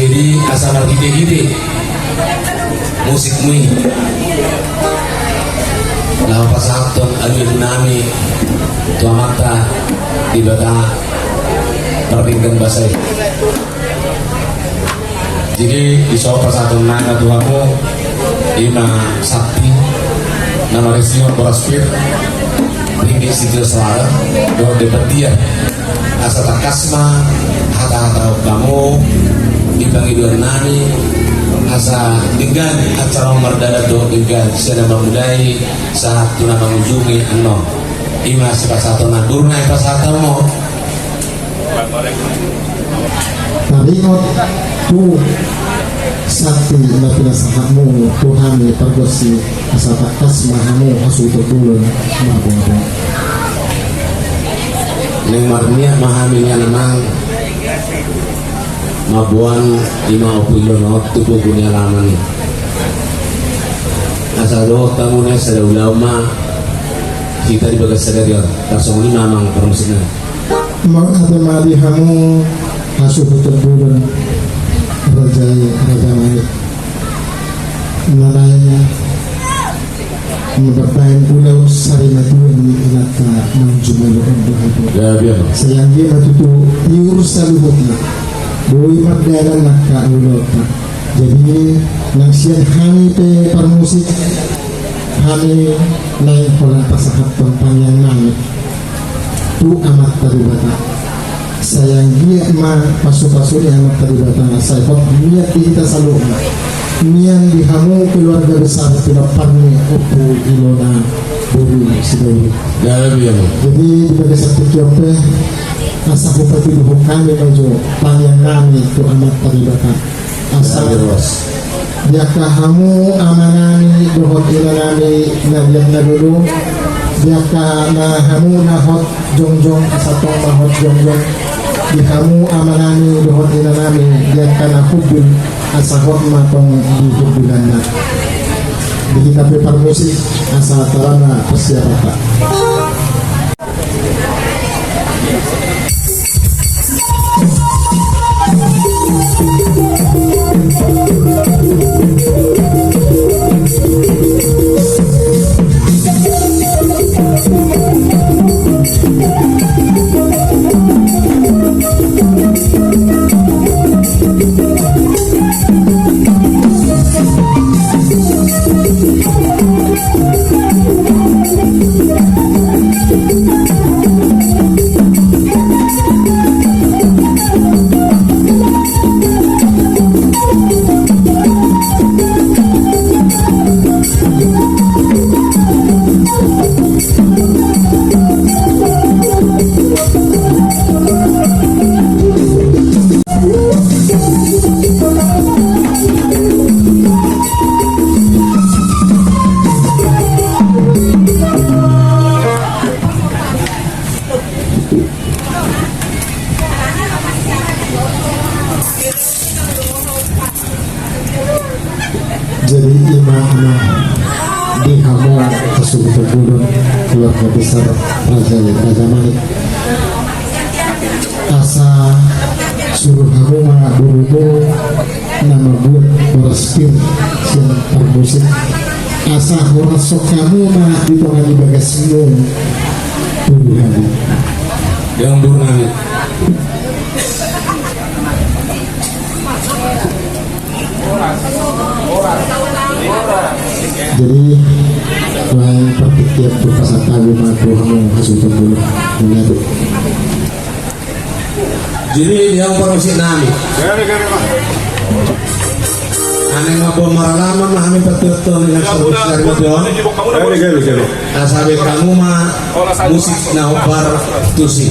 Jadi asal ide-ide musik mui lah pasatong alin nami tua mata di batang perbinkan basai. Jadi di soal pasatong nana tuamu ima sakti nama resio beraspir tinggi situ suara do debatia asal takasma hata-hata kamu ibang iduan nani asa dengan acara merdada do dengan sedang memulai saat tuna mengunjungi ano ima sepasatong nadurna pasatong mo taringot tu sakti na pinasahamu Tuhan ni pagwasi asa takas mahamu asuto dulon mabuhay neng marnia mahaminya namang mabuan 50 no tubuh punya laman asal lo kamu nih sada ulama kita di bagas sadar ya langsung ini mamang permusinan ada mari hamu asuto dulon raja malik nanay mababayan ulaw sari na tuwan inata ng jumalo ang buhay sayang di matuto iurus sa lubog na buhay magdalang nakaulot na jadi nang siyan hani pe parmusik hani na yung kolang pasakat pampanyang namin tu amat taribata sayang dia ma pasok-pasok yang terlibat saya kok niat kita selalu niat dihamu keluarga besar pinaparni upu ilona buru sidai jadi di bagai satu kiope asa bupati luhuk kami maju panjang kami itu amat terlibat asa dia kahamu amanani dohot ilanani ngajak na dulu dia na hamu nahot jongjong asatong mahot jongjong di kamu amanani dohot ilanami dia kana hubun asahot matong di hubunanna di kita prepar musik asa tarana persiapata jadi imam di hamu asuh terburun keluarga besar Raja Malik asa suruh hamu buru nama buat beraspir siang permusik asa horas sok kamu di tengah di bagasmu Tuhan yang durna jadi lain perpikir berpasang tahu matu hamu asuh dulu menyatu jadi yang permusik nami aneh ngapa maralaman mah kami betul-betul dengan sebut dari modon asabe kamu mah musik naubar tusi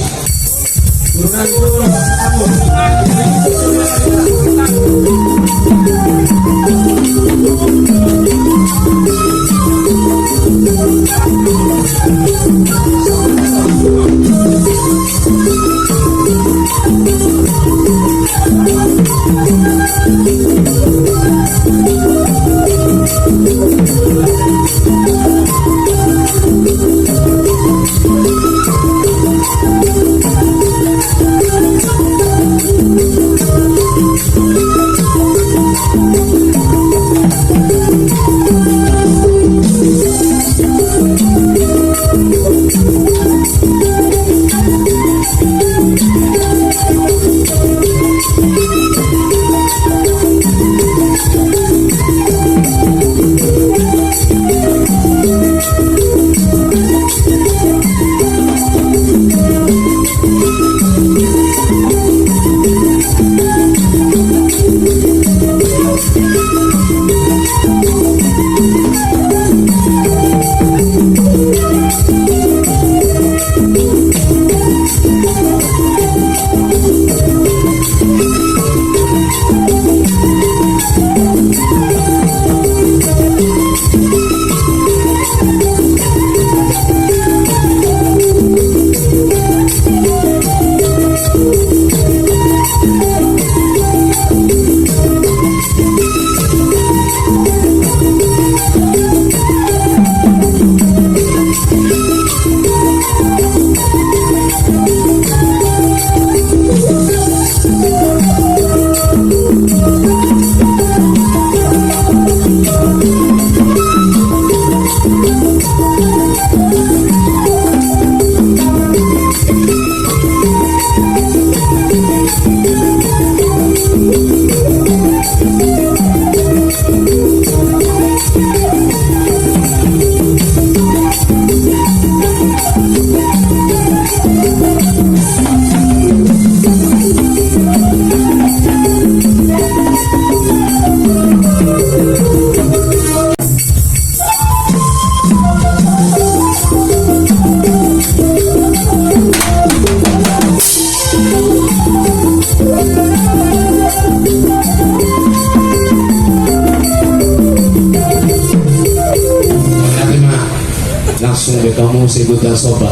langsung deh kamu sebut dan sobat.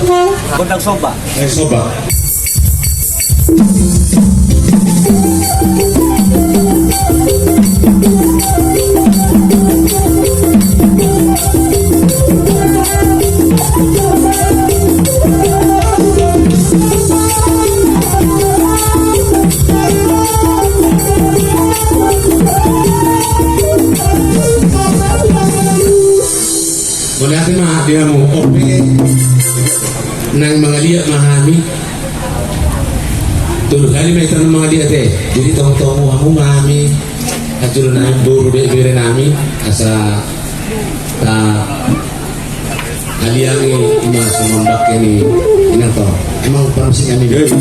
Gondang soba. Sobat. Boleh natin dia mo ope ng mga liat mahami. Tulog kali may tanong mga liat jadi tahu-tahu kamu mahami at tulog na yung buru de nami asa kalian ini mas sumambak ini to emang parang kami guys.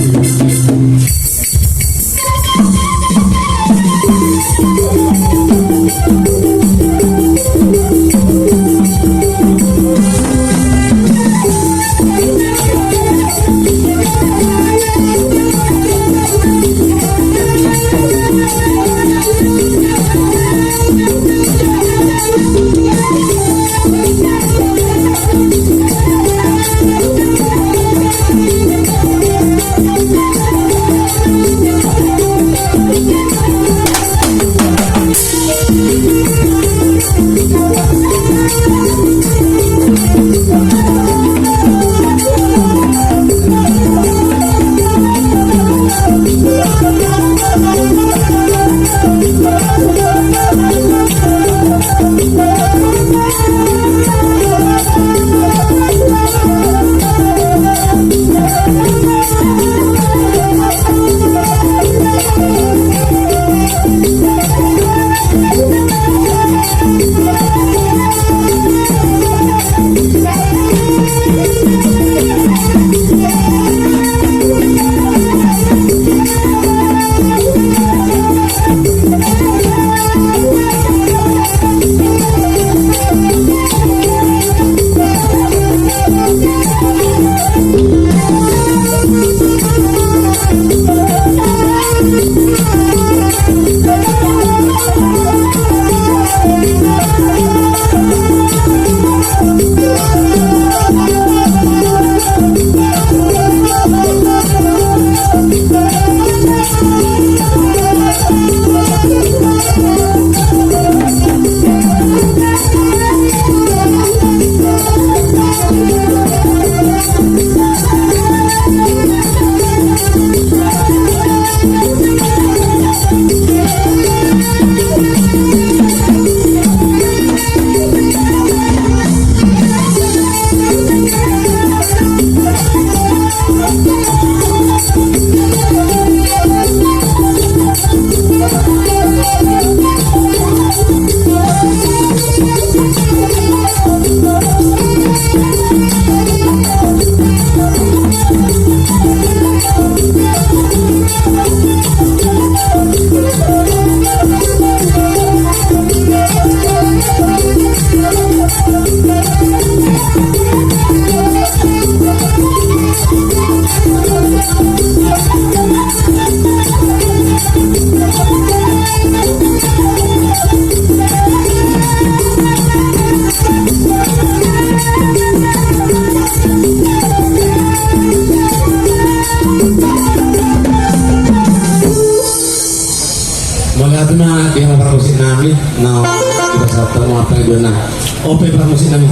Ope pramusin namin.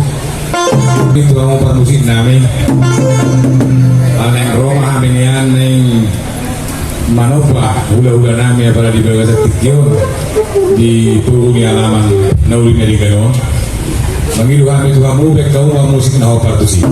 Dito kamu pramusin namin. Aneng Roma amin yan ng manopa hula-hula namin para di baga sa tikyo di puro ni alaman na uli na di kayo. Mangilu kami ito kamu bek kamu ang musik na hopartusin.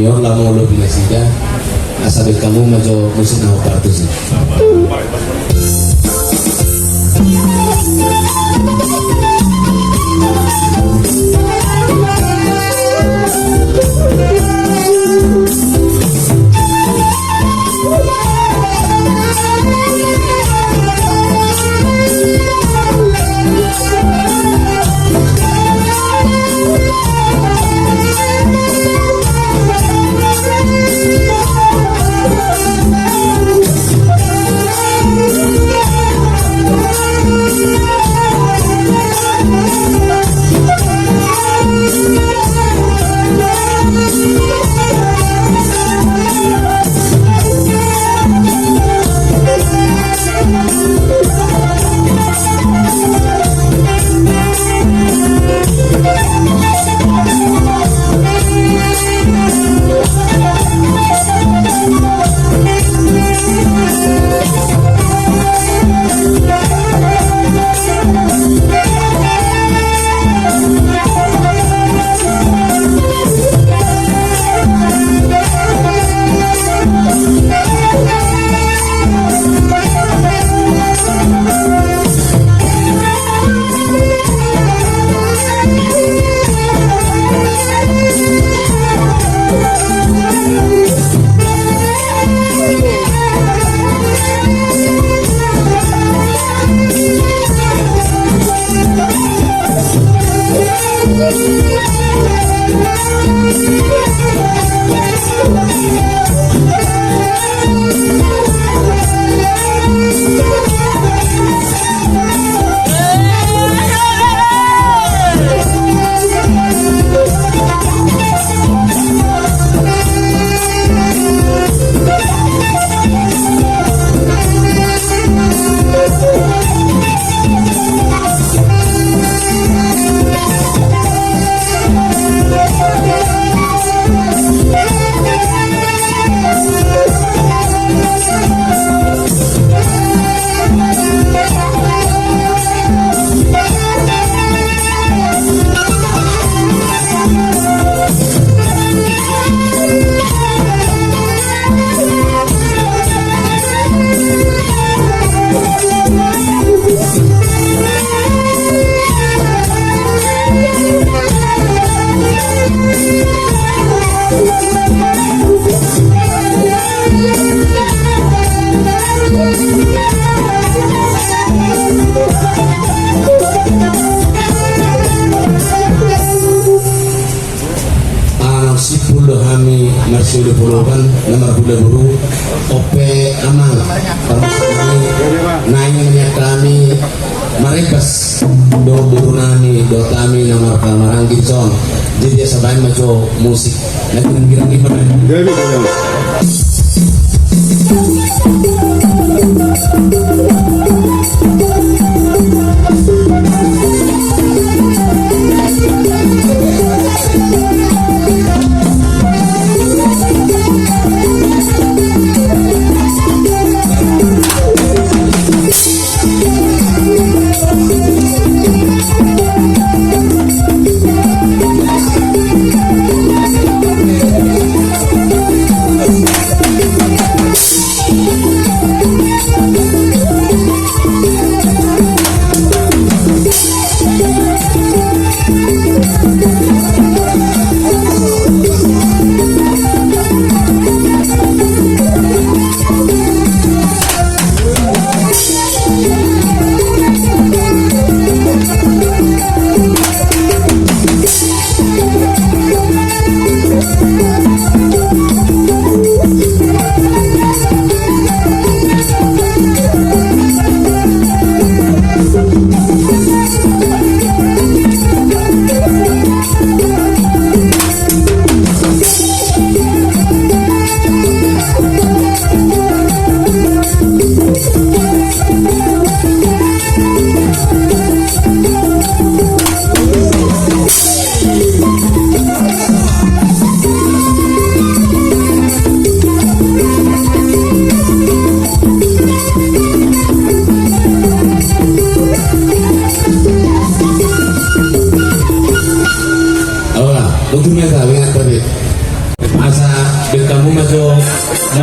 junior lah mau lebih sida asal kamu majo musik nama partu sih. Marsi Puluhan nomor bulan buru Ope Amal termasuk kami naik minyak kami maribas do buru nami do kami nomor kamarang gicon jadi sabain maco musik nanti kira-kira gimana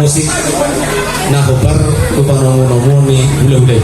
musik na hubar upang nomo-nomo ni hula-hula.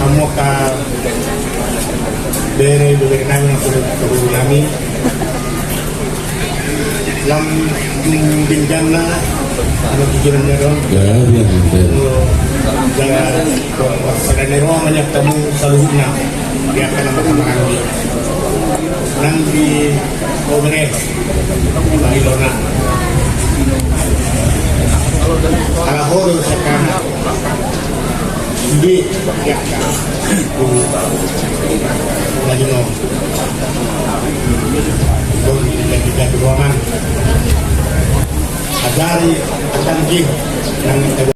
Amo ka bere namin ang kabuli namin lam yung binggan na nagigiran niya doon jangan sa kanero ang manyak tamu sa luhog na kaya ka naman kamakanggi nang di obere mahilo na alahoro sa kana hindi ya lagi no lagi ruangan ajari tanggi yang